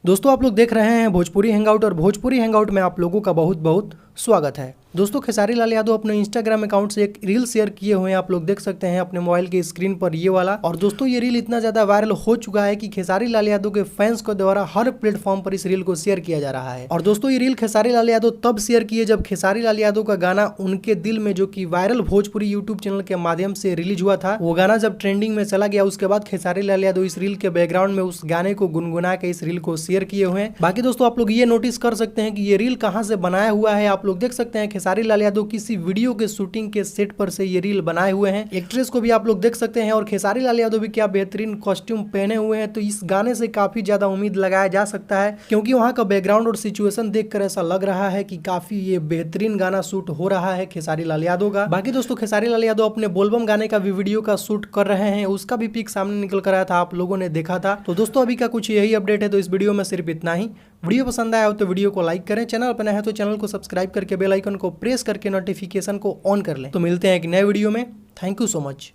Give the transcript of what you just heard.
दोस्तों आप लोग देख रहे हैं भोजपुरी हैंगआउट और भोजपुरी हैंगआउट में आप लोगों का बहुत बहुत स्वागत है। दोस्तों खेसारी लाल यादव अपने इंस्टाग्राम अकाउंट से एक रील शेयर किए हुए हैं, आप लोग देख सकते हैं अपने मोबाइल की स्क्रीन पर ये वाला। और दोस्तों ये रील इतना ज्यादा वायरल हो चुका है कि खेसारी लाल यादव के फैंस को द्वारा हर प्लेटफॉर्म पर इस रील को शेयर किया जा रहा है। और दोस्तों ये रील खेसारी लाल यादव तब शेयर किए जब खेसारी लाल यादव का गाना उनके दिल में, जो कि वायरल भोजपुरी यूट्यूब चैनल के माध्यम से रिलीज हुआ था, वो गाना जब ट्रेंडिंग में चला गया, उसके बाद खेसारी लाल यादव इस रील के बैकग्राउंड में उस गाने को गुनगुना के इस रील को शेयर किए हुए हैं। बाकी दोस्तों आप लोग ये नोटिस कर सकते हैं कि ये रील कहां से बनाया हुआ है। आप लोग देख सकते हैं खेसारी लाल यादव किसी वीडियो के शूटिंग के सेट पर से ये रील बनाए हुए हैं। एक्ट्रेस को भी आप लोग देख सकते हैं और खेसारी लाल यादव भी क्या बेहतरीन कॉस्ट्यूम पहने हुए हैं। तो इस गाने से काफी ज्यादा उम्मीद लगाया जा सकता है, क्योंकि वहां का बैकग्राउंड और सिचुएशन देखकर ऐसा लग रहा है कि काफी ये बेहतरीन गाना शूट हो रहा है खेसारी लाल यादव का। बाकी दोस्तों खेसारी लाल यादव अपने बोलबम गाने का भी वीडियो का शूट कर रहे हैं, उसका भी पिक सामने निकल कर आया था, आप लोगों ने देखा था। तो दोस्तों अभी का कुछ यही अपडेट है। तो इस वीडियो में सिर्फ इतना ही। वीडियो पसंद आया हो तो वीडियो को लाइक करें, चैनल पर नया है तो चैनल को सब्सक्राइब करके बेल आइकन को प्रेस करके नोटिफिकेशन को ऑन कर लें। तो मिलते हैं एक नए वीडियो में। Thank you so much.